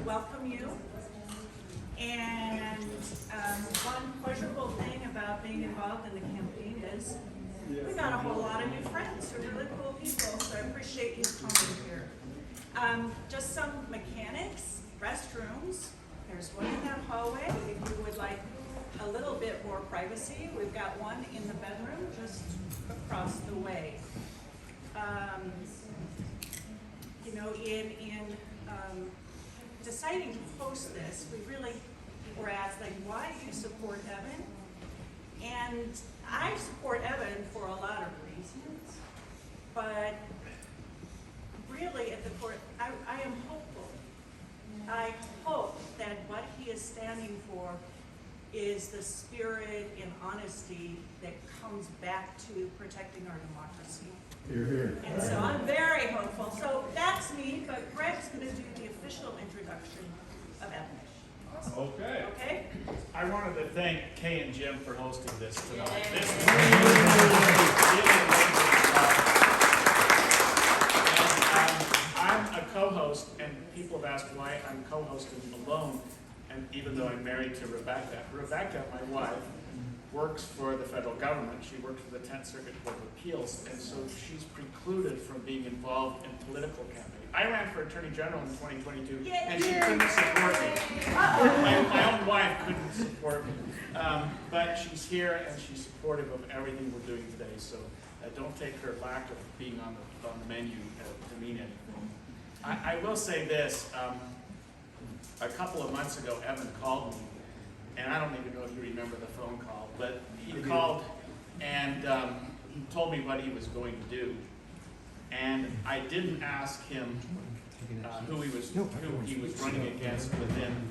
welcome you. And one pleasurable thing about being involved in the campaign is we got a whole lot of new friends who are really cool people, so I appreciate you coming here. Just some mechanics, restrooms. There's one in that hallway. If you would like a little bit more privacy, we've got one in the bedroom just across the way. In deciding to host this, we really were asked, like, why do you support Evan? And I support Evan for a lot of reasons, but really at the core, I am hopeful. I hope that what he is standing for is the spirit and honesty that comes back to protecting our democracy. Hear, hear. And so I'm very hopeful. So that's me, but Greg's going to do the official introduction of Evan. Okay. Okay? I wanted to thank Kay and Jim for hosting this tonight. Yay. This is I'm a co-host, and people have asked why I'm co-hosting alone, and even though I'm married to Rebecca. Rebecca, my wife, works for the federal government. She works for the 10th Circuit Court of Appeals, and so she's precluded from being involved in political campaign. I ran for Attorney General in 2022, and she couldn't support me. My own wife couldn't support me. But she's here, and she's supportive of everything we're doing today, so don't take her lack of being on the menu to mean anything. I will say this. A couple of months ago, Evan called me, and I don't even know if you remember the phone call, but he called and told me what he was going to do. And I didn't ask him who he was running against within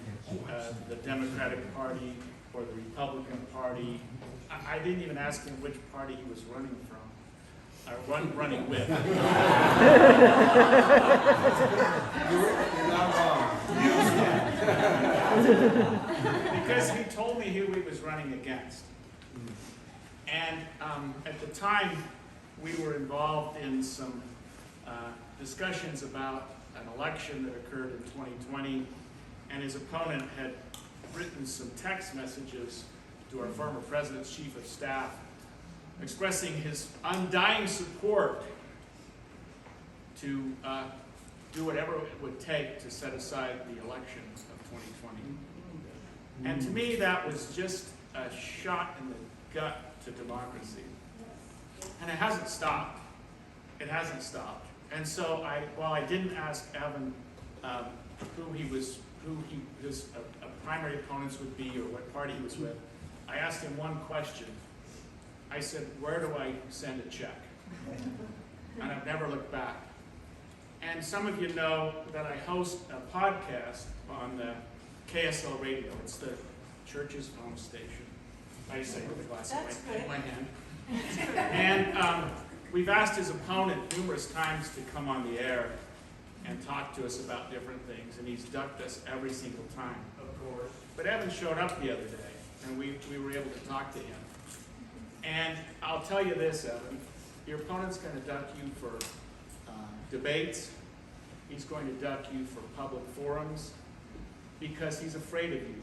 the Democratic Party or the Republican Party. I didn't even ask him which party he was running from, or running with. You're not wrong. Because he told me who he was running against. And at the time, we were involved in some discussions about an election that occurred in 2020, and his opponent had written some text messages to our former president's chief of staff expressing his undying support to do whatever it would take to set aside the election of 2020. And to me, that was just a shot in the gut to democracy. And it hasn't stopped. It hasn't stopped. And so while I didn't ask Evan who his primary opponents would be or what party he was with, I asked him one question. I said, where do I send a check? And I've never looked back. And some of you know that I host a podcast on the KSL radio. It's the church's home station. I say with a glass of my hand. And we've asked his opponent numerous times to come on the air and talk to us about different things, and he's ducked us every single time. Of course. But Evan showed up the other day, and we were able to talk to him. And I'll tell you this, Evan, your opponent's going to duck you for debates. He's going to duck you for public forums because he's afraid of you.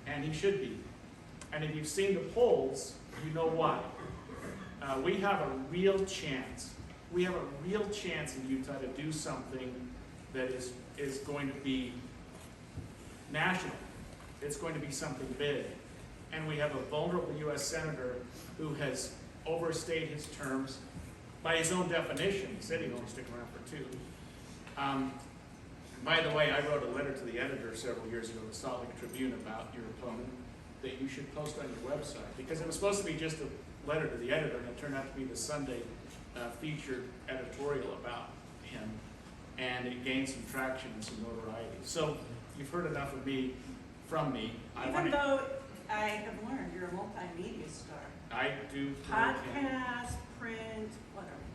And he should be. And if you've seen the polls, you know why. We have a real chance. We have a real chance in Utah to do something that is going to be national. It's going to be something big. And we have a vulnerable U.S. Senator who has overstayed his terms by his own definition. He said he'd only stick around for 2. By the way, I wrote a letter to the editor several years ago, the Salt Lake Tribune, about your opponent that you should post on your website, because it was supposed to be just a letter to the editor, and it turned out to be the Sunday featured editorial about him, and it gained some traction and some notoriety. So you've heard enough of me from me. Even though I have learned you're a multimedia star. I do. Podcast, print, whatever.